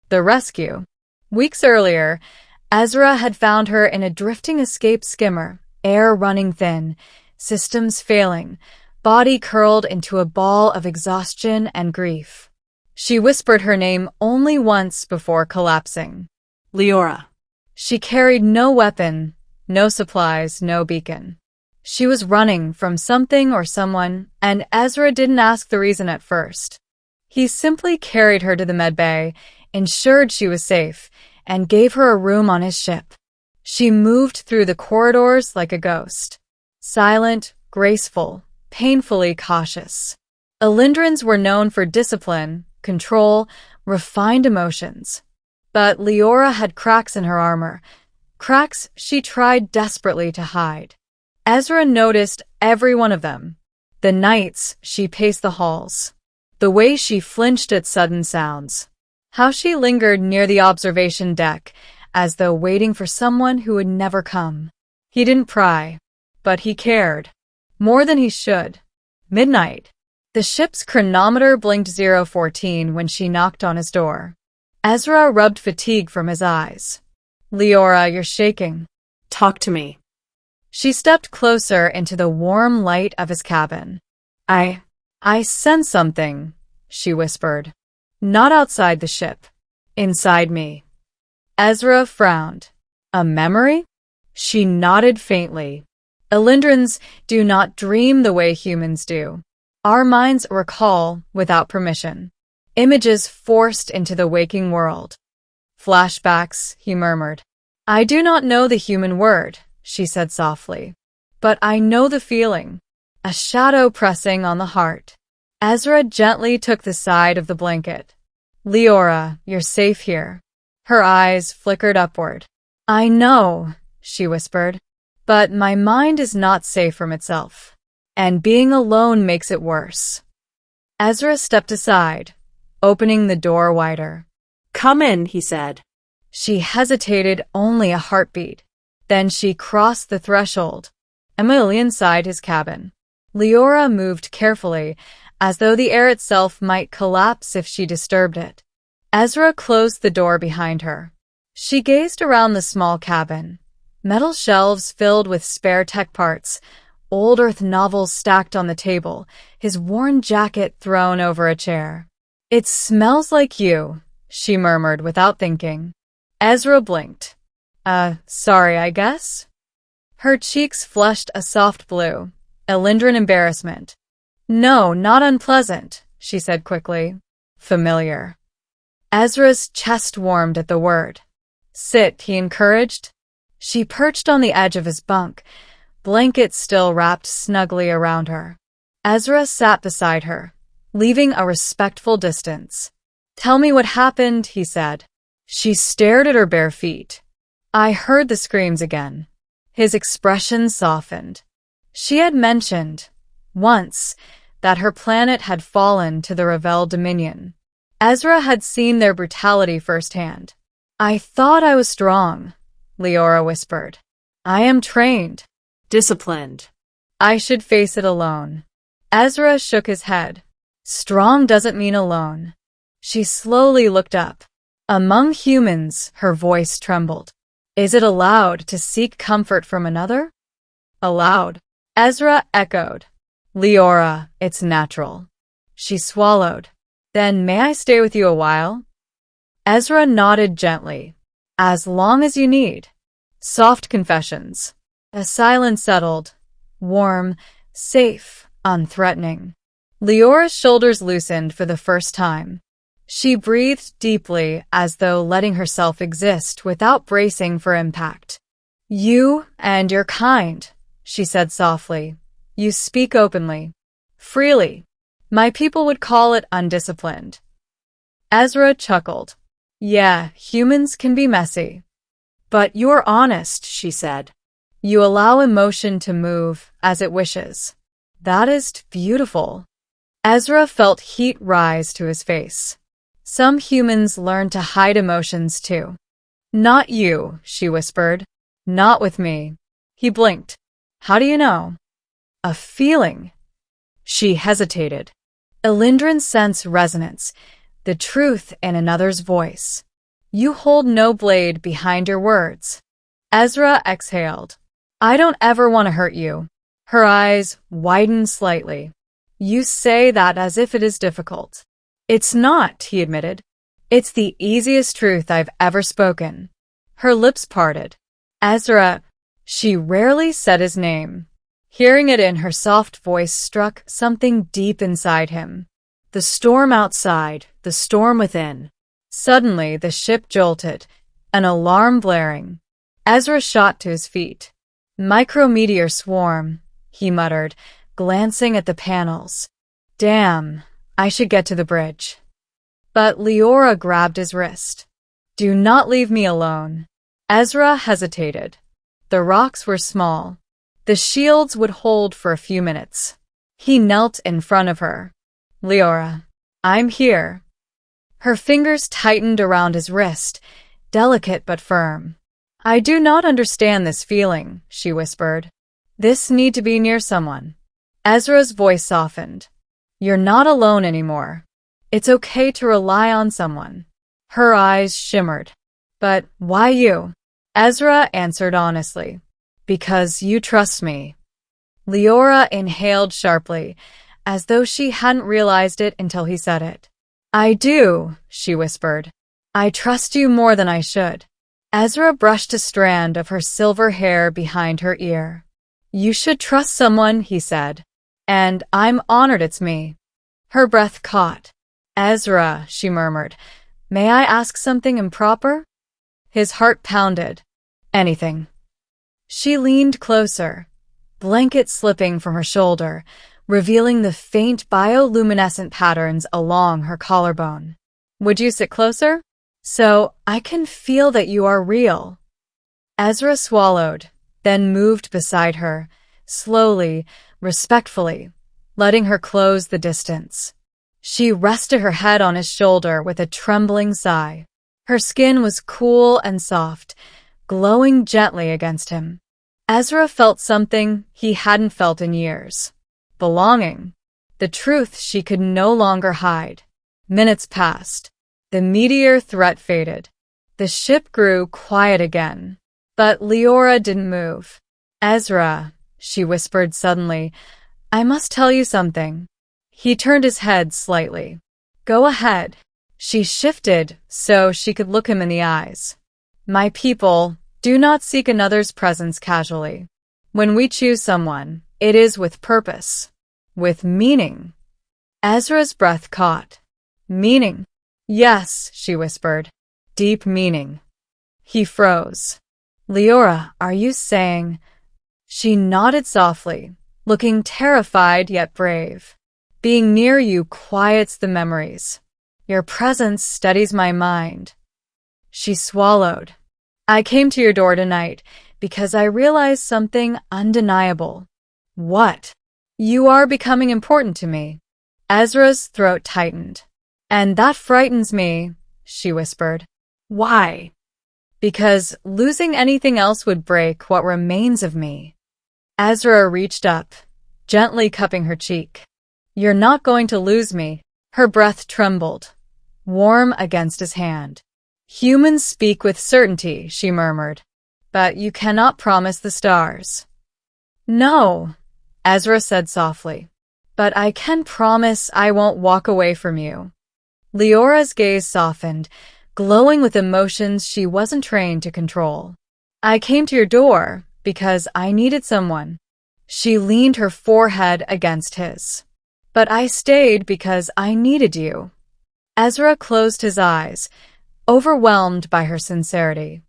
The rescue. Weeks earlier, Ezra had found her in a drifting escape skimmer, air running thin, systems failing, body curled into a ball of exhaustion and grief. She whispered her name only once before collapsing. Leora. She carried no weapon, no supplies, no beacon. She was running from something or someone, and Ezra didn't ask the reason at first. He simply carried her to the medbay, ensured she was safe, and gave her a room on his ship. She moved through the corridors like a ghost. Silent, graceful, painfully cautious. Alindrans were known for discipline, control, refined emotions. But Leora had cracks in her armor, cracks she tried desperately to hide. Ezra noticed every one of them. The nights she paced the halls. The way she flinched at sudden sounds. How she lingered near the observation deck, as though waiting for someone who would never come. He didn't pry, but he cared. More than he should. Midnight. The ship's chronometer blinked 0:14 when she knocked on his door. Ezra rubbed fatigue from his eyes. Leora, you're shaking. Talk to me. She stepped closer into the warm light of his cabin. I sense something, she whispered. Not outside the ship. Inside me. Ezra frowned. A memory? She nodded faintly. Alindrans do not dream the way humans do. Our minds recall without permission. Images forced into the waking world. Flashbacks, he murmured. I do not know the human word, she said softly. But I know the feeling. A shadow pressing on the heart. Ezra gently took the side of the blanket. Leora, you're safe here. Her eyes flickered upward. I know, she whispered. But my mind is not safe from itself. And being alone makes it worse. Ezra stepped aside, opening the door wider. Come in, he said. She hesitated only a heartbeat. Then she crossed the threshold. Emily inside his cabin. Leora moved carefully, as though the air itself might collapse if she disturbed it. Ezra closed the door behind her. She gazed around the small cabin. Metal shelves filled with spare tech parts, old Earth novels stacked on the table, his worn jacket thrown over a chair. It smells like you, she murmured without thinking. Ezra blinked. Sorry, I guess? Her cheeks flushed a soft blue, Alindran embarrassment. No, not unpleasant, she said quickly. Familiar. Ezra's chest warmed at the word. Sit, he encouraged. She perched on the edge of his bunk, blankets still wrapped snugly around her. Ezra sat beside her, leaving a respectful distance. Tell me what happened, he said. She stared at her bare feet. I heard the screams again. His expression softened. She had mentioned, once, that her planet had fallen to the Revel Dominion. Ezra had seen their brutality firsthand. I thought I was strong, Leora whispered. I am trained. Disciplined. I should face it alone. Ezra shook his head. Strong doesn't mean alone. She slowly looked up. Among humans, her voice trembled. Is it allowed to seek comfort from another? Allowed. Ezra echoed. Leora, it's natural. She swallowed. Then may I stay with you a while? Ezra nodded gently. As long as you need. Soft confessions. A silence settled. Warm, safe, unthreatening. Leora's shoulders loosened for the first time. She breathed deeply as though letting herself exist without bracing for impact. You and your kind, she said softly. You speak openly. Freely. My people would call it undisciplined. Ezra chuckled. Yeah, humans can be messy. But you're honest, she said. You allow emotion to move as it wishes. That is beautiful. Ezra felt heat rise to his face. Some humans learn to hide emotions too. Not you, she whispered. Not with me. He blinked. How do you know? A feeling. She hesitated. Alindran sensed resonance, the truth in another's voice. You hold no blade behind your words. Ezra exhaled. I don't ever want to hurt you. Her eyes widened slightly. You say that as if it is difficult. It's not, he admitted. It's the easiest truth I've ever spoken. Her lips parted. Ezra, she rarely said his name. Hearing it in her soft voice struck something deep inside him. The storm outside, the storm within. Suddenly, the ship jolted, an alarm blaring. Ezra shot to his feet. Micrometeor swarm, he muttered, glancing at the panels. Damn, I should get to the bridge. But Leora grabbed his wrist. Do not leave me alone. Ezra hesitated. The rocks were small. The shields would hold for a few minutes. He knelt in front of her. Leora, I'm here. Her fingers tightened around his wrist, delicate but firm. I do not understand this feeling, she whispered. This need to be near someone. Ezra's voice softened. You're not alone anymore. It's okay to rely on someone. Her eyes shimmered. But why you? Ezra answered honestly. Because you trust me. Leora inhaled sharply, as though she hadn't realized it until he said it. I do, she whispered. I trust you more than I should. Ezra brushed a strand of her silver hair behind her ear. You should trust someone, he said. And I'm honored it's me. Her breath caught. Ezra, she murmured, may I ask something improper? His heart pounded. Anything. She leaned closer, blanket slipping from her shoulder, revealing the faint bioluminescent patterns along her collarbone. Would you sit closer? So I can feel that you are real. Ezra swallowed, then moved beside her, slowly, respectfully, letting her close the distance. She rested her head on his shoulder with a trembling sigh. Her skin was cool and soft, glowing gently against him. Ezra felt something he hadn't felt in years. Belonging. The truth she could no longer hide. Minutes passed. The meteor threat faded. The ship grew quiet again. But Leora didn't move. Ezra, she whispered suddenly, I must tell you something. He turned his head slightly. Go ahead. She shifted so she could look him in the eyes. My people, do not seek another's presence casually. When we choose someone, it is with purpose, with meaning. Ezra's breath caught. Meaning? Yes, she whispered. Deep meaning. He froze. Leora, are you saying? She nodded softly, looking terrified yet brave. Being near you quiets the memories. Your presence steadies my mind. She swallowed. I came to your door tonight because I realized something undeniable. What? You are becoming important to me. Ezra's throat tightened. And that frightens me, she whispered. Why? Because losing anything else would break what remains of me. Ezra reached up, gently cupping her cheek. You're not going to lose me. Her breath trembled, warm against his hand. Humans speak with certainty, she murmured, but you cannot promise the stars. No, Ezra said softly, but I can promise I won't walk away from you. Leora's gaze softened, glowing with emotions she wasn't trained to control. I came to your door because I needed someone. She leaned her forehead against his. But I stayed because I needed you. Ezra closed his eyes, overwhelmed by her sincerity.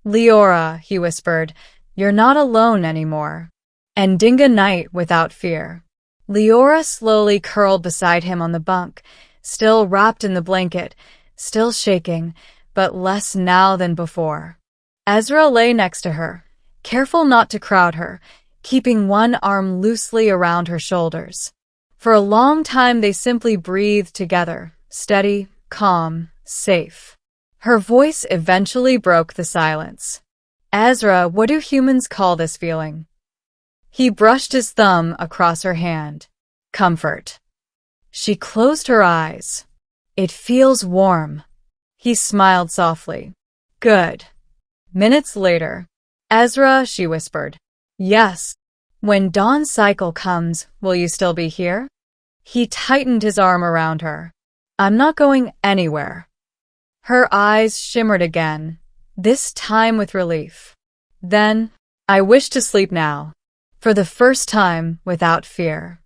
Leora, he whispered, you're not alone anymore. Ending a night without fear. Leora slowly curled beside him on the bunk, still wrapped in the blanket, still shaking, but less now than before. Ezra lay next to her, careful not to crowd her, keeping one arm loosely around her shoulders. For a long time they simply breathed together, steady, calm, safe. Her voice eventually broke the silence. Ezra, what do humans call this feeling? He brushed his thumb across her hand. Comfort. She closed her eyes. It feels warm. He smiled softly. Good. Minutes later. Ezra, she whispered. Yes. When dawn's cycle comes, will you still be here? He tightened his arm around her. I'm not going anywhere. Her eyes shimmered again, this time with relief. Then, I wish to sleep now, for the first time without fear.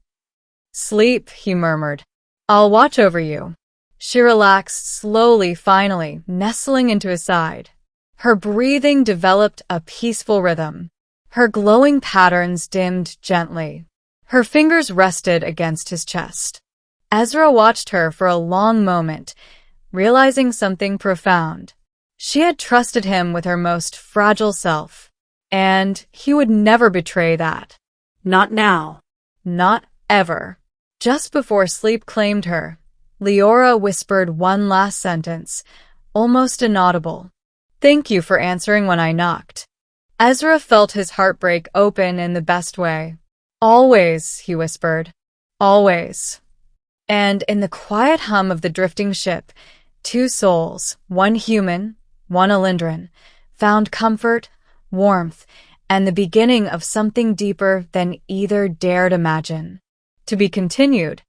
Sleep, he murmured. I'll watch over you. She relaxed slowly, finally, nestling into his side. Her breathing developed a peaceful rhythm. Her glowing patterns dimmed gently. Her fingers rested against his chest. Ezra watched her for a long moment, realizing something profound. She had trusted him with her most fragile self, and he would never betray that. Not now. Not ever. Just before sleep claimed her, Leora whispered one last sentence, almost inaudible. Thank you for answering when I knocked. Ezra felt his heart break open in the best way. Always, he whispered. Always. And in the quiet hum of the drifting ship, two souls, one human, one Alindran, found comfort, warmth, and the beginning of something deeper than either dared imagine. To be continued.